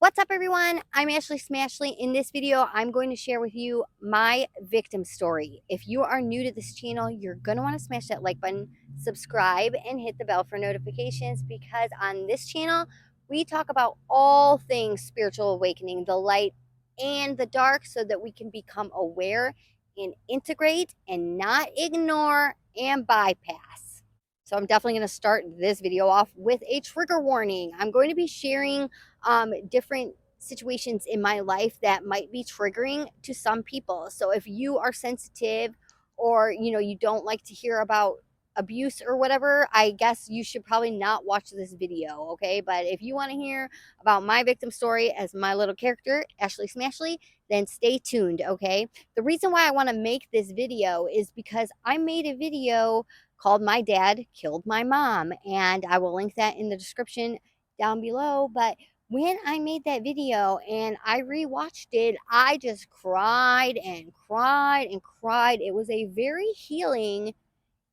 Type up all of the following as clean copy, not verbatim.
What's up, everyone? I'm Ashley Smashley. In this video, I'm going to share with you my victim story. If you are new to this channel, you're going to want to smash that like button, subscribe, and hit the bell for notifications because on this channel, we talk about all things spiritual awakening, the light and the dark, so that we can become aware and integrate and not ignore and bypass. So I'm definitely going to start this video off with a trigger warning. I'm going to be sharing different situations in my life that might be triggering to some people. So if you are sensitive or you don't like to hear about abuse or whatever, I guess you should probably not watch this video, okay? But if you want to hear about my victim story as my little character, Ashley Smashley, then stay tuned, okay? The reason why I want to make this video is because I made a video called My Dad Killed My Mom, and I will link that in the description down below. But when I made that video and I rewatched it, I just cried and cried and cried. It was a very healing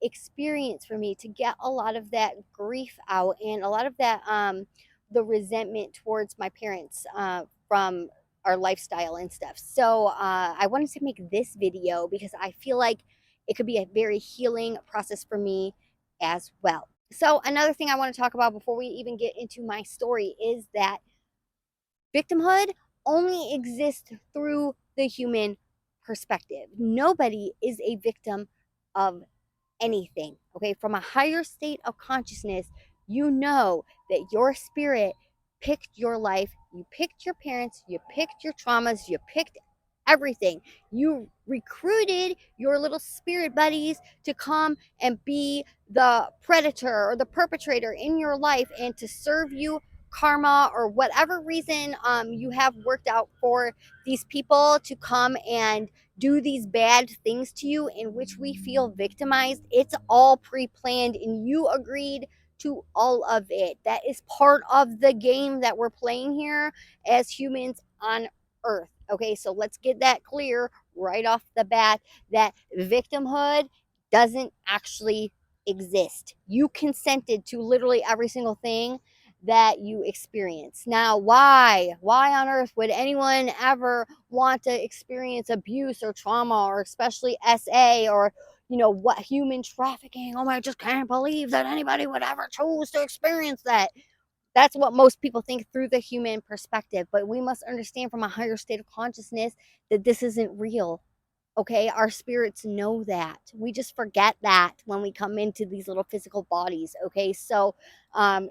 experience for me to get a lot of that grief out and a lot of that the resentment towards my parents from our lifestyle and stuff. So I wanted to make this video because I feel like it could be a very healing process for me as well. So another thing I want to talk about before we even get into my story is that victimhood only exists through the human perspective. Nobody is a victim of anything, okay? From a higher state of consciousness, you know that your spirit picked your life, you picked your parents, you picked your traumas, you picked everything. You recruited your little spirit buddies to come and be the predator or the perpetrator in your life and to serve you karma or whatever reason you have worked out for these people to come and do these bad things to you in which we feel victimized. It's all pre-planned and you agreed to all of it. That is part of the game that we're playing here as humans on earth. Okay, so let's get that clear right off the bat that victimhood doesn't actually exist. You consented to literally every single thing that you experience. Now, why on earth would anyone ever want to experience abuse or trauma, or especially SA, or what, human trafficking? Oh my, I just can't believe that anybody would ever choose to experience that. That's what most people think through the human perspective, but we must understand from a higher state of consciousness that this isn't real. Okay, our spirits know that. We just forget that when we come into these little physical bodies. Okay, so um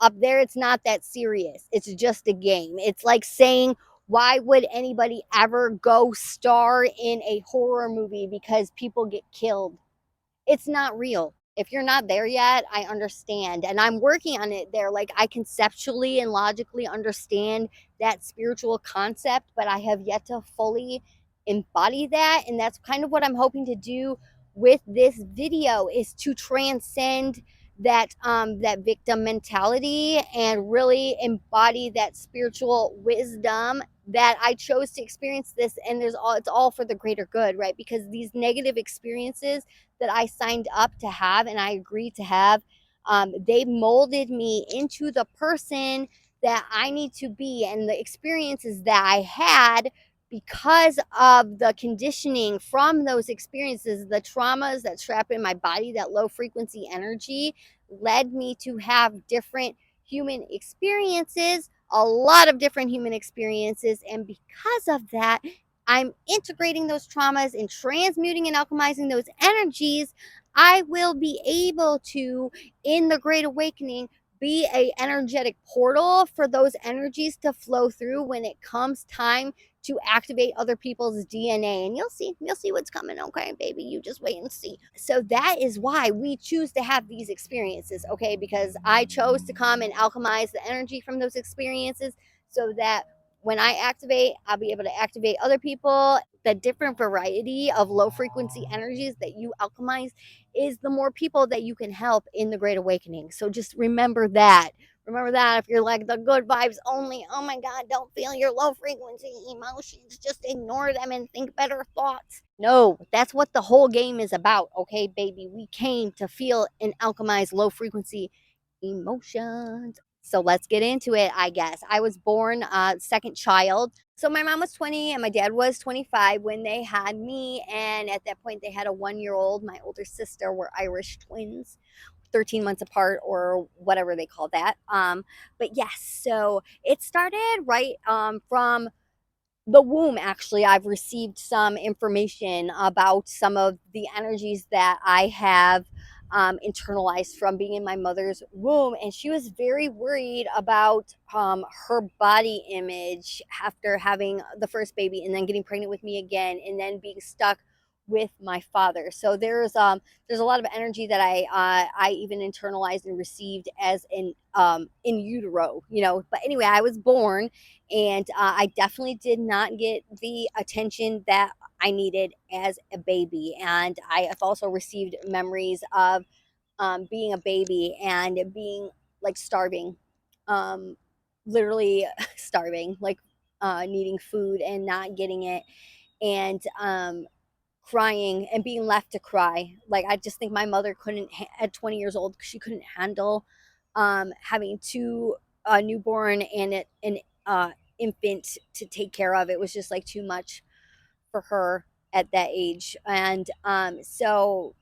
up there, it's not that serious. It's just a game. It's like saying, why would anybody ever go star in a horror movie because people get killed? It's not real. If you're not there yet, I understand. And I'm working on it there. Like, I conceptually and logically understand that spiritual concept, but I have yet to fully embody that. And that's kind of what I'm hoping to do with this video, is to transcend that victim mentality and really embody that spiritual wisdom that I chose to experience this. And it's all for the greater good, right? Because these negative experiences that I signed up to have and I agreed to have, they molded me into the person that I need to be. And the experiences that I had because of the conditioning from those experiences, the traumas that trap in my body, that low frequency energy, led me to have different human experiences, a lot of different human experiences. And because of that, I'm integrating those traumas and transmuting and alchemizing those energies. I will be able to, in the Great Awakening, be a energetic portal for those energies to flow through when it comes time to activate other people's DNA. And you'll see what's coming, okay, baby? You just wait and see. So that is why we choose to have these experiences, okay? Because I chose to come and alchemize the energy from those experiences so that when I activate, I'll be able to activate other people. The different variety of low frequency energies that you alchemize is the more people that you can help in the Great Awakening. So just remember that. Remember that if you're like the good vibes only, oh my God, don't feel your low frequency emotions. Just ignore them and think better thoughts. No, that's what the whole game is about. Okay, baby, we came to feel and alchemize low frequency emotions. So let's get into it, I guess. I was born second child. So my mom was 20 and my dad was 25 when they had me. And at that point, they had a 1 year old. My older sister were Irish twins, 13 months apart or whatever they call that. But yes, so it started right from the womb. Actually, I've received some information about some of the energies that I have internalized from being in my mother's womb, and she was very worried about her body image after having the first baby and then getting pregnant with me again and then being stuck with my father. So there's a lot of energy that I even internalized and received as in utero, you know. But anyway, I was born, and I definitely did not get the attention that I needed as a baby. And I have also received memories of being a baby and being like starving, um, literally starving, like needing food and not getting it, and crying and being left to cry. Like, I just think my mother couldn't, at 20 years old, she couldn't handle having two newborn and an infant to take care of. It was just like too much for her at that age. And so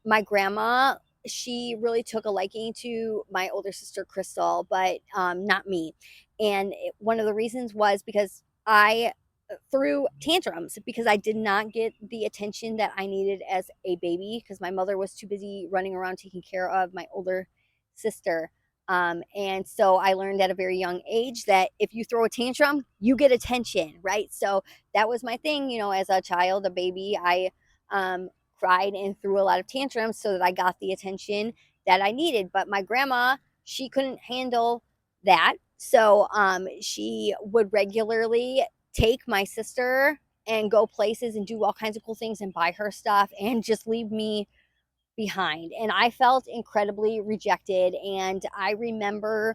my grandma, she really took a liking to my older sister Crystal, but not me. And one of the reasons was because I threw tantrums because I did not get the attention that I needed as a baby because my mother was too busy running around taking care of my older sister. And so I learned at a very young age that if you throw a tantrum, you get attention, right? So that was my thing, you know, as a child, a baby. I cried and threw a lot of tantrums so that I got the attention that I needed. But my grandma, she couldn't handle that. So she would regularly take my sister and go places and do all kinds of cool things and buy her stuff and just leave me behind. And I felt incredibly rejected. And I remember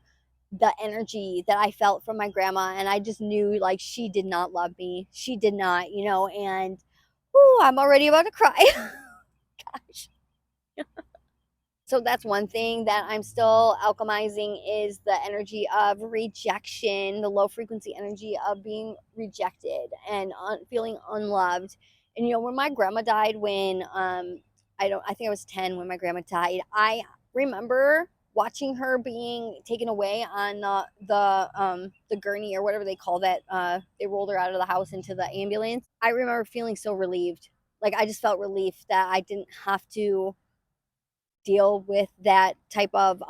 the energy that I felt from my grandma. And I just knew like she did not love me. She did not, you know, and ooh, I'm already about to cry. Gosh. So that's one thing that I'm still alchemizing is the energy of rejection, the low frequency energy of being rejected and feeling unloved. And you know, when my grandma died, when I think I was 10 when my grandma died. I remember watching her being taken away on the gurney or whatever they call that. They rolled her out of the house into the ambulance. I remember feeling so relieved. Like, I just felt relief that I didn't have to deal with that type of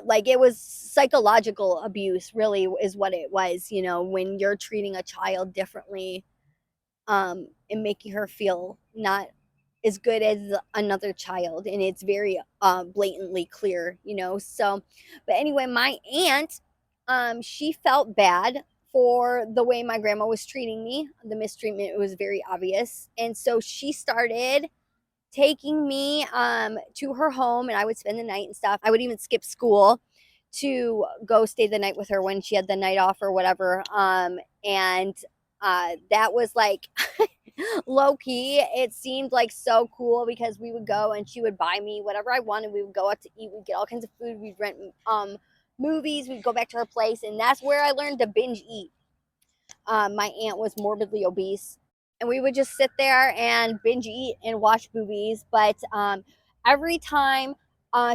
like, it was psychological abuse, really, is what it was, you know, when you're treating a child differently, and making her feel not as good as another child, and it's very blatantly clear, you know. So but anyway, my aunt, she felt bad for the way my grandma was treating me. The mistreatment was very obvious, and so she started taking me to her home, and I would spend the night and stuff. I would even skip school to go stay the night with her when she had the night off or whatever. And that was like low key. It seemed like so cool because we would go and she would buy me whatever I wanted. We would go out to eat. We'd get all kinds of food. We'd rent movies. We'd go back to her place, and that's where I learned to binge eat. My aunt was morbidly obese, and we would just sit there and binge eat and watch movies. But every time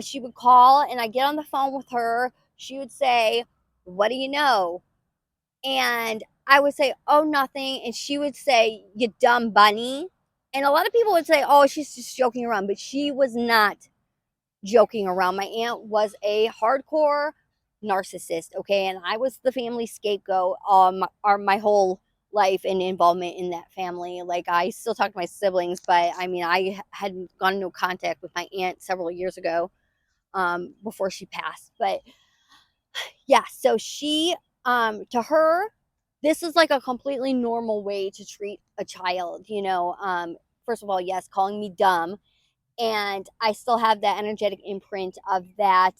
she would call and I get on the phone with her, she would say, "What do you know?" And I would say, "Oh, nothing." And she would say, "You dumb bunny." And a lot of people would say, "Oh, she's just joking around," but she was not joking around. My aunt was a hardcore narcissist, okay, and I was the family scapegoat my whole life and involvement in that family. Like, I still talk to my siblings, but I mean, I had gone into contact with my aunt several years ago, before she passed. But yeah, so she, to her, this is like a completely normal way to treat a child, you know. First of all, yes, calling me dumb, and I still have that energetic imprint of that,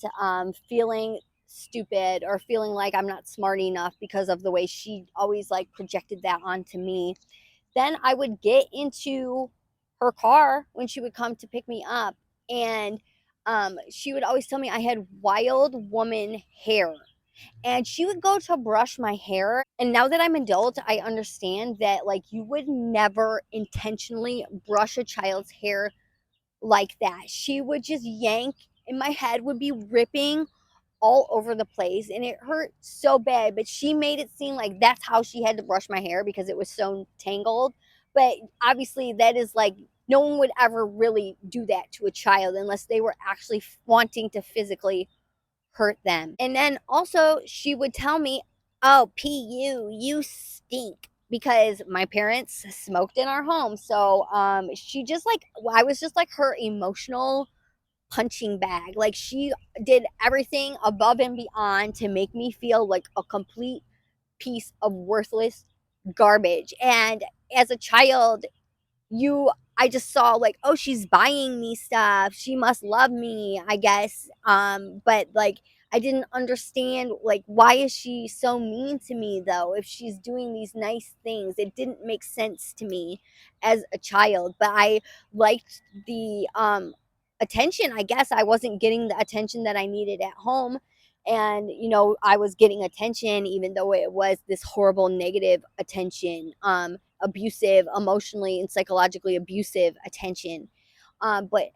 feeling stupid or feeling like I'm not smart enough because of the way she always like projected that onto me. Then I would get into her car when she would come to pick me up, and she would always tell me I had wild woman hair. And she would go to brush my hair. And now that I'm adult, I understand that like you would never intentionally brush a child's hair like that. She would just yank, and my head would be ripping all over the place, and it hurt so bad. But she made it seem like that's how she had to brush my hair because it was so tangled. But obviously, that is like no one would ever really do that to a child unless they were actually wanting to physically hurt them. And then also, she would tell me, "Oh, PU, you stink." Because my parents smoked in our home. So she just like, I was just like her emotional punching bag. Like she did everything above and beyond to make me feel like a complete piece of worthless garbage. And as a child, I just saw like, oh, she's buying me stuff, she must love me, I guess. But like I didn't understand like why is she so mean to me though if she's doing these nice things. It didn't make sense to me as a child, but I liked the attention. I guess I wasn't getting the attention that I needed at home, and I was getting attention even though it was this horrible negative attention, abusive, emotionally and psychologically abusive attention. But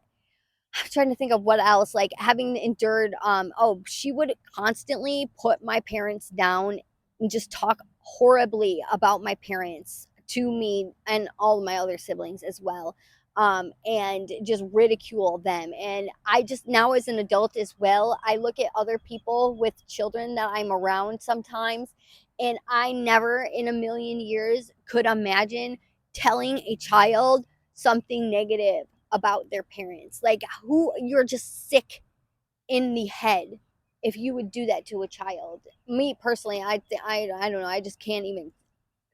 I'm trying to think of what else, like having endured, oh, she would constantly put my parents down and just talk horribly about my parents to me and all of my other siblings as well. And just ridicule them. And I just now, as an adult as well, I look at other people with children that I'm around sometimes, and I never in a million years could imagine telling a child something negative about their parents. Like, who, you're just sick in the head if you would do that to a child. Me personally, I don't know. I just can't even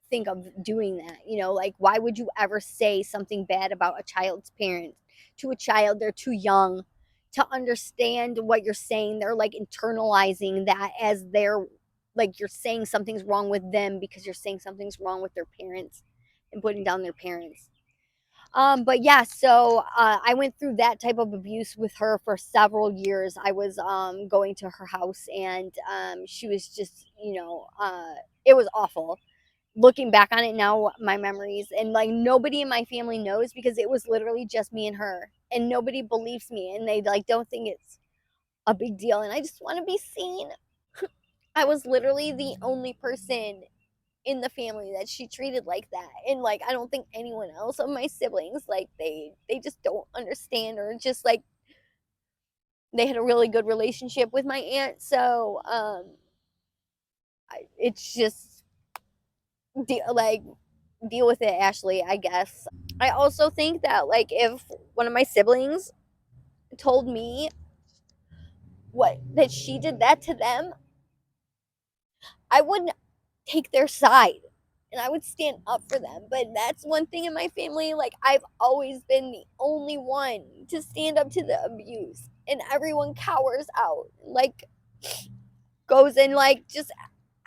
think of doing that. Like, why would you ever say something bad about a child's parents to a child? They're too young to understand what you're saying. They're like internalizing that as they're like you're saying something's wrong with them because you're saying something's wrong with their parents and putting down their parents. But yeah, so I went through that type of abuse with her for several years. I was going to her house, and she was just, it was awful. Looking back on it now, my memories, and like nobody in my family knows because it was literally just me and her, and nobody believes me, and they like don't think it's a big deal, and I just want to be seen. I was literally the only person in the family that she treated like that, and like I don't think anyone else of my siblings, like they just don't understand, or just like they had a really good relationship with my aunt. So it's just like deal with it, Ashley, I guess. I also think that like if one of my siblings told me what that she did that to them, I wouldn't take their side, and I would stand up for them. But that's one thing in my family, like I've always been the only one to stand up to the abuse, and everyone cowers out, like goes and like just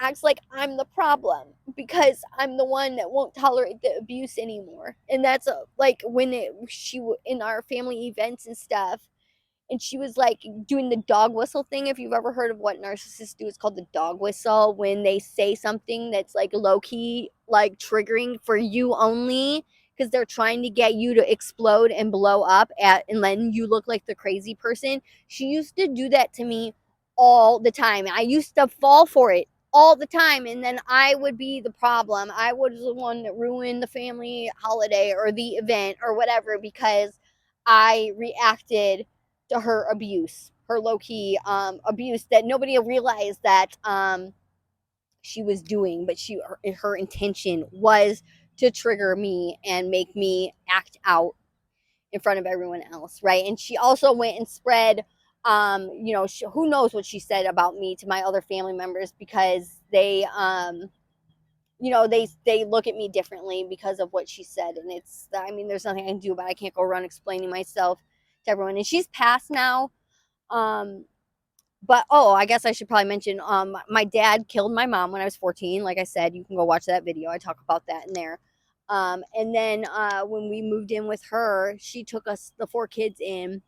acts like I'm the problem because I'm the one that won't tolerate the abuse anymore. And that's like when in our family events and stuff, and she was like doing the dog whistle thing. If you've ever heard of what narcissists do, it's called the dog whistle, when they say something that's like low key, like triggering for you only, because they're trying to get you to explode and blow up and then you look like the crazy person. She used to do that to me all the time. I used to fall for it all the time, and then I would be the problem. I was the one that ruined the family holiday or the event or whatever because I reacted to her abuse, her low key abuse that nobody realized that she was doing, but her intention was to trigger me and make me act out in front of everyone else, right? And she also went and spread, who knows what she said about me to my other family members because they look at me differently because of what she said. And I mean, there's nothing I can do about it. I can't go around explaining myself to everyone. And she's passed now. Um, but oh, I guess I should probably mention my dad killed my mom when I was 14. Like I said, you can go watch that video. I talk about that in there. And then when we moved in with her, she took us, the four kids, in,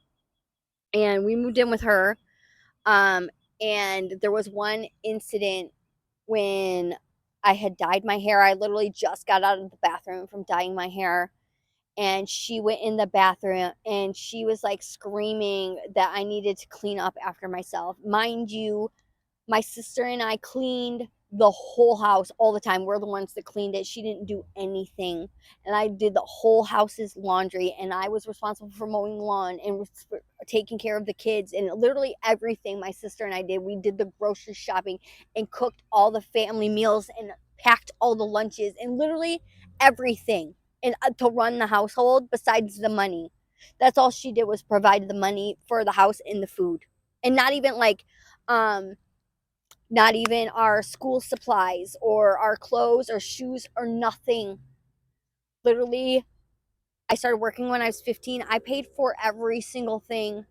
and we moved in with her. Um, and there was one incident when I had dyed my hair. I literally just got out of the bathroom from dyeing my hair, and she went in the bathroom and she was like screaming that I needed to clean up after myself. Mind you, my sister and I cleaned the whole house all the time. We're the ones that cleaned it. She didn't do anything. And I did the whole house's laundry, and I was responsible for mowing the lawn and taking care of the kids and literally everything my sister and I did. We did the grocery shopping and cooked all the family meals and packed all the lunches and literally everything, and to run the household besides the money. That's all she did, was provide the money for the house and the food. And not even like um not even our school supplies or our clothes or shoes or nothing. Literally, I started working when I was 15. I paid for every single thing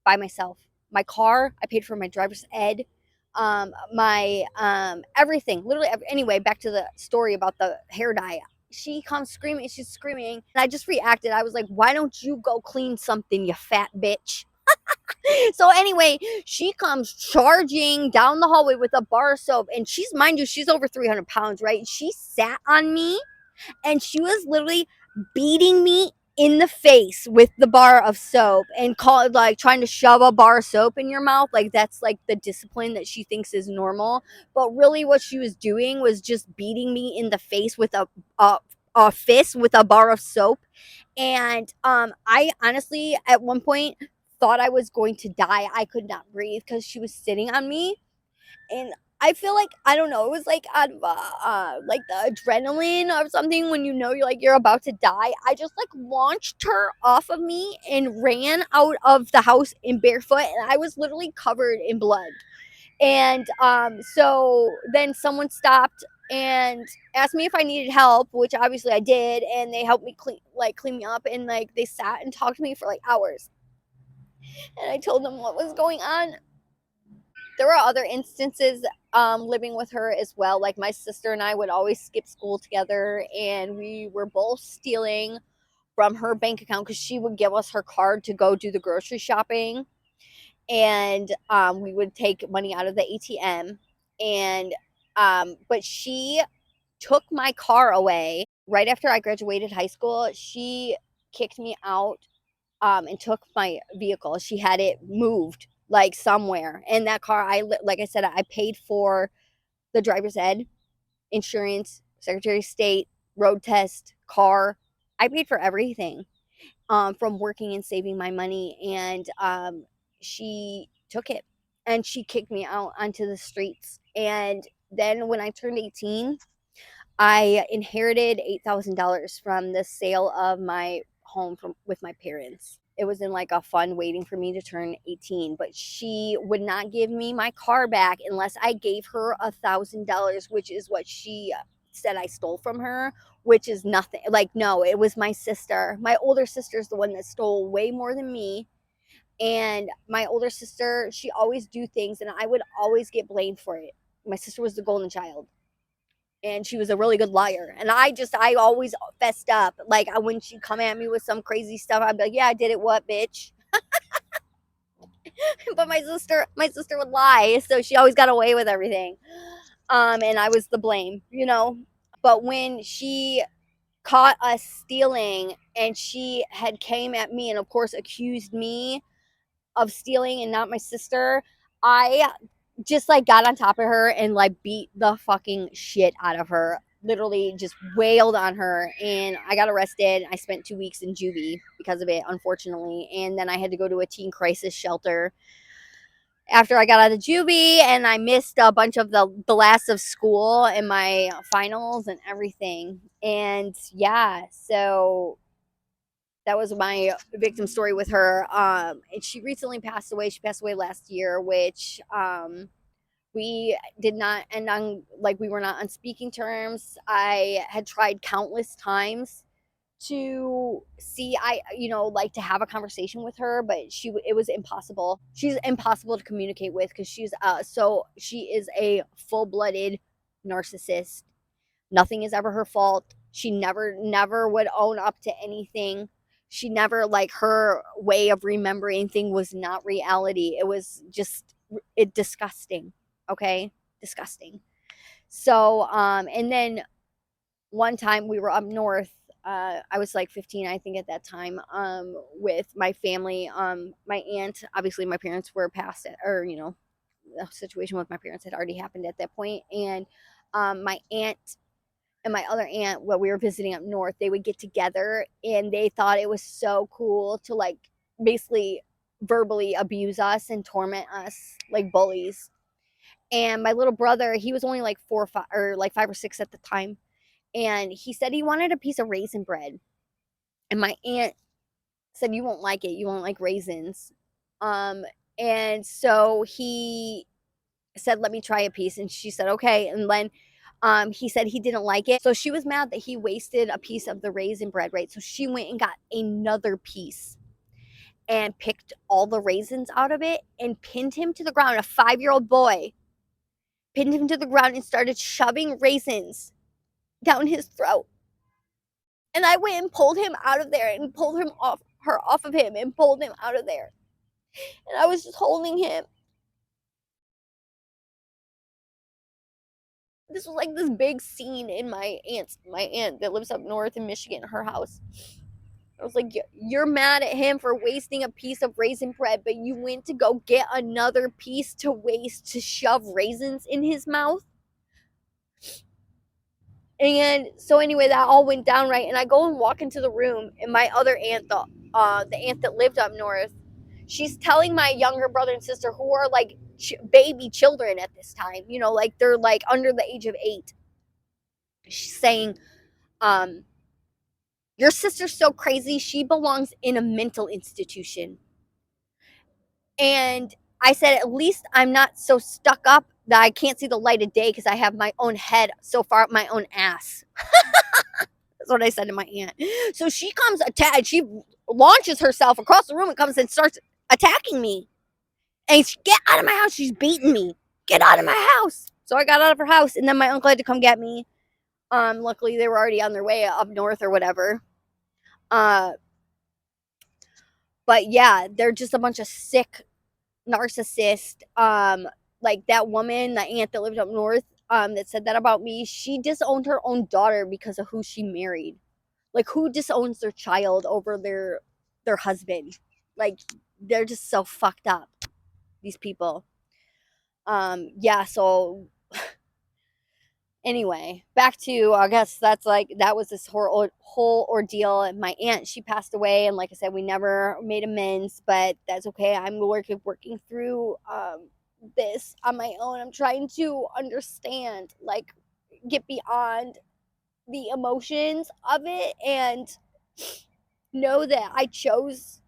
by myself. My car, I paid for my driver's ed, my everything. Literally, anyway, back to the story about the hair dye. She comes screaming, she's screaming, and I just reacted. I was like, "Why don't you go clean something, you fat bitch?" So anyway, she comes charging down the hallway with a bar of soap, and she's, mind you, she's over 300 pounds, right? She sat on me, and she was literally beating me in the face with the bar of soap and call like trying to shove a bar of soap in your mouth, like that's like the discipline that she thinks is normal. But really, what she was doing was just beating me in the face with a fist with a bar of soap. And I honestly at one point thought I was going to die. I could not breathe because she was sitting on me, and I feel like, I don't know, it was like out of like the adrenaline or something. When you know you're about to die, I just like launched her off of me and ran out of the house in barefoot, and I was literally covered in blood. And so then someone stopped and asked me if I needed help, which obviously I did, and they helped me clean me up, and like they sat and talked to me for like hours, and I told them what was going on. There were other instances living with her as well. Like my sister and I would always skip school together, and we were both stealing from her bank account because she would give us her card to go do the grocery shopping, and we would take money out of the ATM. And but she took my car away right after I graduated high school. She kicked me out, and took my vehicle. She had it moved like somewhere. And that car, like I said, I paid for the driver's ed, insurance, Secretary of State, road test, car. I paid for everything, from working and saving my money. And she took it and she kicked me out onto the streets. And then when I turned 18, I inherited $8,000 from the sale of my home from with my parents. It was in like a fund waiting for me to turn 18, but she would not give me my car back unless I gave her $1,000, which is what she said I stole from her, which is nothing. Like, no, it was my sister. My older sister's the one that stole way more than me. And my older sister, she always do things and I would always get blamed for it. My sister was the golden child, and she was a really good liar. And I always fessed up. Like, when she'd come at me with some crazy stuff, I'd be like, "Yeah, I did it. What, bitch?" But my sister would lie, so she always got away with everything. And I was the blame. But when she caught us stealing, and she had came at me and of course accused me of stealing and not my sister, I just like got on top of her and like beat the fucking shit out of her. Literally just wailed on her, and I got arrested. I spent 2 weeks in juvie because of it, unfortunately. And then I had to go to a teen crisis shelter after I got out of juvie, and I missed a bunch of the last of school and my finals and everything. And yeah, so that was my victim story with her. And she recently passed away. She passed away last year, which we did not end on, like, we were not on speaking terms. I had tried countless times to see, like, to have a conversation with her, but it was impossible. She's impossible to communicate with because she is a full-blooded narcissist. Nothing is ever her fault. She never would own up to anything. She never, like, her way of remembering thing was not reality. It was just it disgusting. Okay? Disgusting. So, and then one time we were up north. I was like 15, I think, at that time, with my family. My aunt, obviously, my parents were past it, or, the situation with my parents had already happened at that point. And my aunt and my other aunt, when we were visiting up north, they would get together and they thought it was so cool to, like, basically verbally abuse us and torment us like bullies. And my little brother, he was only like 4 or 5, or like 5 or 6 at the time, and he said he wanted a piece of raisin bread. And my aunt said, "You won't like it. You won't like raisins." Um, and so he said, "Let me try a piece." And she said, "Okay." And then he said he didn't like it. So she was mad that he wasted a piece of the raisin bread, right? So she went and got another piece and picked all the raisins out of it and pinned him to the ground. A 5-year-old boy pinned him to the ground and started shoving raisins down his throat. And I went and pulled him out of there and pulled her off of him and pulled him out of there. And I was just holding him. This was like this big scene in my aunt that lives up north in Michigan, her house. I was like, "You're mad at him for wasting a piece of raisin bread, but you went to go get another piece to waste to shove raisins in his mouth?" And so anyway, that all went down, right. And I go and walk into the room, and my other aunt, the aunt that lived up north, she's telling my younger brother and sister, who are like baby children at this time, like they're like under the age of 8. She's saying, um, "Your sister's so crazy. She belongs in a mental institution." And I said, "At least I'm not so stuck up that I can't see the light of day because I have my own head so far up my own ass." That's what I said to my aunt. So she comes she launches herself across the room and comes and starts attacking me. And she, "Get out of my house." She's beating me. "Get out of my house." So I got out of her house, and then my uncle had to come get me. Luckily they were already on their way up north or whatever. Uh, but yeah, they're just a bunch of sick narcissists. Like that woman, the aunt that lived up north, that said that about me, she disowned her own daughter because of who she married. Like, who disowns their child over their husband? Like, they're just so fucked up, these people. Yeah, so anyway, back to, I guess that's like, that was this whole ordeal. And my aunt, she passed away, and like I said, we never made amends, but that's okay. I'm working through this on my own. I'm trying to understand, like, get beyond the emotions of it and know that I chose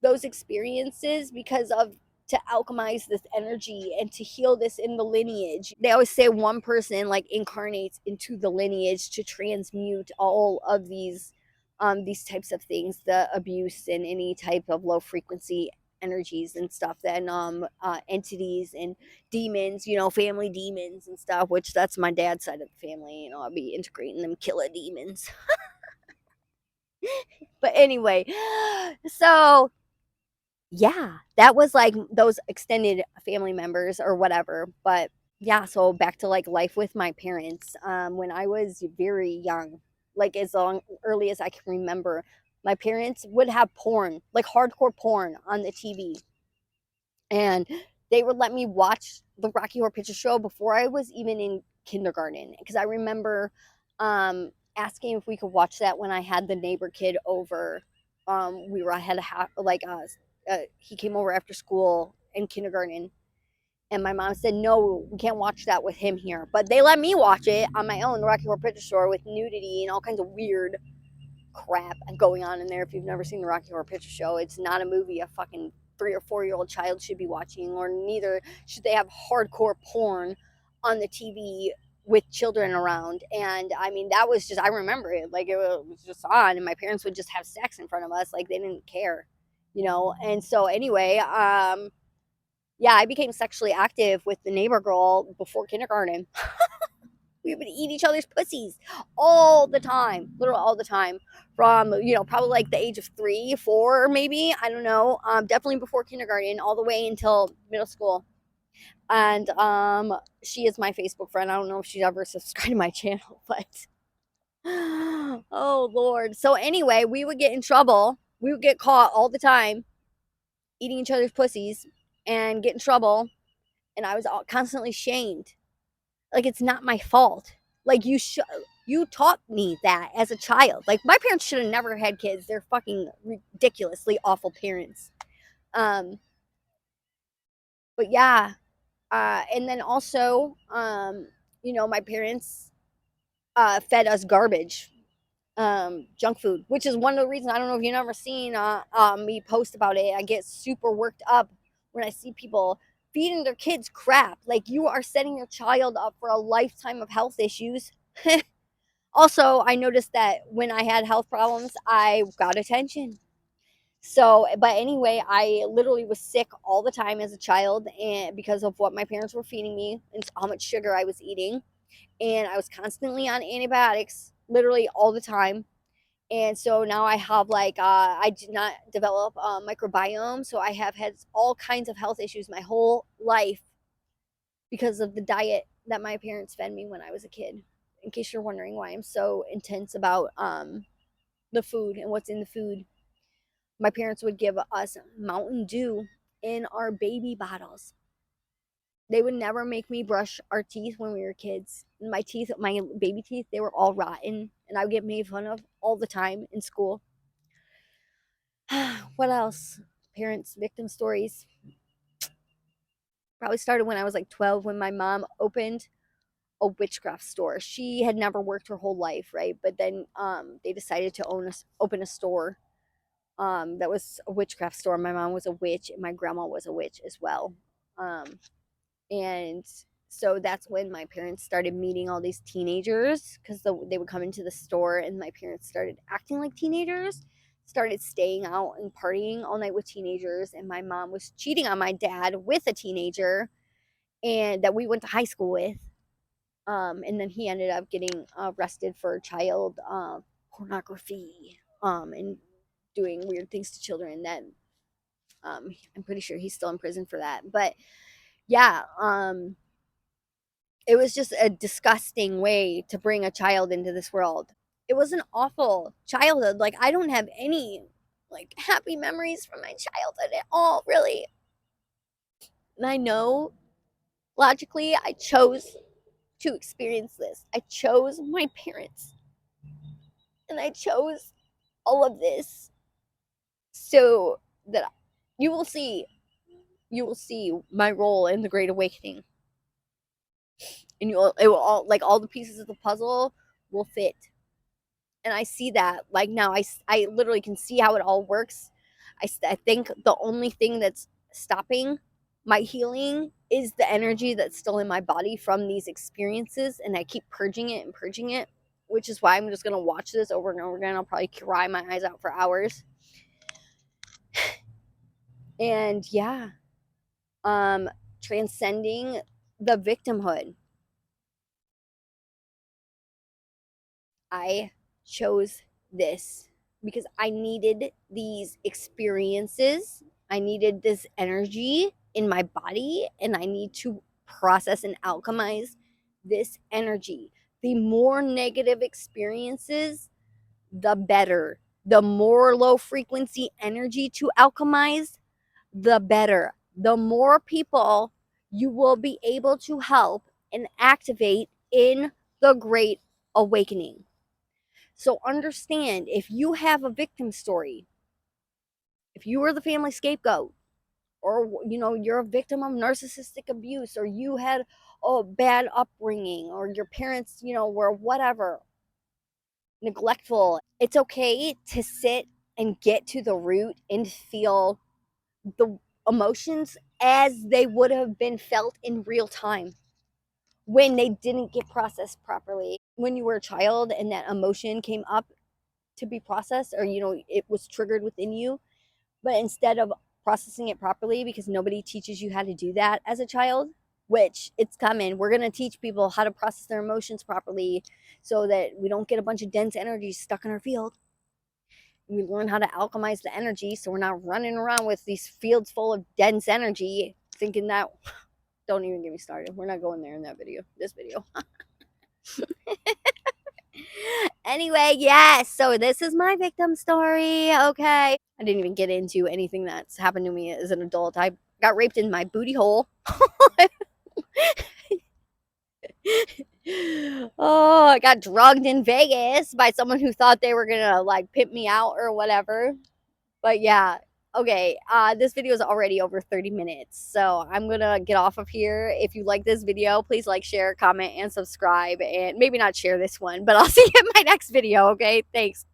those experiences because of to alchemize this energy and to heal this in the lineage. They always say one person like incarnates into the lineage to transmute all of these types of things, the abuse and any type of low frequency energies and stuff, then entities and demons, family demons and stuff, which that's my dad's side of the family. I'll be integrating them killer demons. But anyway, so yeah, that was like those extended family members or whatever. But yeah, so back to like life with my parents. When I was very young, like as long early as I can remember, my parents would have porn, like hardcore porn on the TV. And they would let me watch the Rocky Horror Picture Show before I was even in kindergarten, because I remember asking if we could watch that when I had the neighbor kid over. I had he came over after school in kindergarten, and my mom said, "No, we can't watch that with him here." But they let me watch it on my own, the Rocky Horror Picture Show, with nudity and all kinds of weird crap going on in there. If you've never seen the Rocky Horror Picture Show, it's not a movie a fucking 3 or 4 year old child should be watching, or neither should they have hardcore porn on the TV with children around. And I mean, that was just, I remember it like it was just on, and my parents would just have sex in front of us like they didn't care, And so anyway, yeah, I became sexually active with the neighbor girl before kindergarten. We would eat each other's pussies all the time, literally all the time. From probably like the age of 3, 4, maybe, I don't know. Definitely before kindergarten, all the way until middle school. And she is my Facebook friend. I don't know if she's ever subscribed to my channel, but oh Lord. So anyway, we would get in trouble. We would get caught all the time eating each other's pussies and get in trouble. And I was constantly shamed. Like, it's not my fault. Like, you taught me that as a child. Like, my parents should have never had kids. They're fucking ridiculously awful parents. Um, but yeah. And then also, my parents fed us garbage, junk food, which is one of the reasons. I don't know if you've never seen me post about it. I get super worked up when I see people feeding their kids crap. Like, you are setting your child up for a lifetime of health issues. Also, I noticed that when I had health problems, I got attention. So, but anyway, I literally was sick all the time as a child, and because of what my parents were feeding me and how much sugar I was eating, and I was constantly on antibiotics, literally all the time. And so now I have like I did not develop a microbiome, so I have had all kinds of health issues my whole life because of the diet that my parents fed me when I was a kid. In case you're wondering why I'm so intense about the food and what's in the food, my parents would give us Mountain Dew in our baby bottles. They would never make me brush our teeth when we were kids. My teeth, my baby teeth, they were all rotten, and I would get made fun of all the time in school. What else? Parents, victim stories. Probably started when I was like 12, when my mom opened a witchcraft store. She had never worked her whole life, right? But then they decided to open a store that was a witchcraft store. My mom was a witch, and my grandma was a witch as well. Um, and so that's when my parents started meeting all these teenagers, because they would come into the store, and my parents started acting like teenagers, started staying out and partying all night with teenagers, and my mom was cheating on my dad with a teenager and that we went to high school with. And then he ended up getting arrested for child pornography, and doing weird things to children. That I'm pretty sure he's still in prison for that. But yeah, it was just a disgusting way to bring a child into this world. It was an awful childhood. Like, I don't have any like happy memories from my childhood at all, really. And I know logically I chose to experience this. I chose my parents, and I chose all of this so that you will see my role in the Great Awakening, and it will all, like, all the pieces of the puzzle will fit. And I see that, like, now I literally can see how it all works. I think the only thing that's stopping my healing is the energy that's still in my body from these experiences, and I keep purging it and purging it, which is why I'm just gonna watch this over and over again. I'll probably cry my eyes out for hours. And yeah, transcending the victimhood. I chose this because I needed these experiences. I needed this energy in my body, and I need to process and alchemize this energy. The more negative experiences, the better. The more low frequency energy to alchemize, the better. The more people you will be able to help and activate in the Great Awakening. So understand, if you have a victim story, if you are the family scapegoat, or you're a victim of narcissistic abuse, or you had a bad upbringing, or your parents were whatever, neglectful, it's okay to sit and get to the root and feel the emotions as they would have been felt in real time when they didn't get processed properly. When you were a child and that emotion came up to be processed, or it was triggered within you, but instead of processing it properly, because nobody teaches you how to do that as a child, which it's coming. We're going to teach people how to process their emotions properly so that we don't get a bunch of dense energy stuck in our field. We learn how to alchemize the energy so we're not running around with these fields full of dense energy thinking that, don't even get me started. We're not going there in that video, this video. Anyway, yes, so this is my victim story, okay? I didn't even get into anything that's happened to me as an adult. I got raped in my booty hole. Oh, I got drugged in Vegas by someone who thought they were gonna like pimp me out or whatever. But yeah, okay. This video is already over 30 minutes, so I'm gonna get off of here. If you like this video, please like, share, comment, and subscribe. And maybe not share this one, but I'll see you in my next video. Okay, thanks.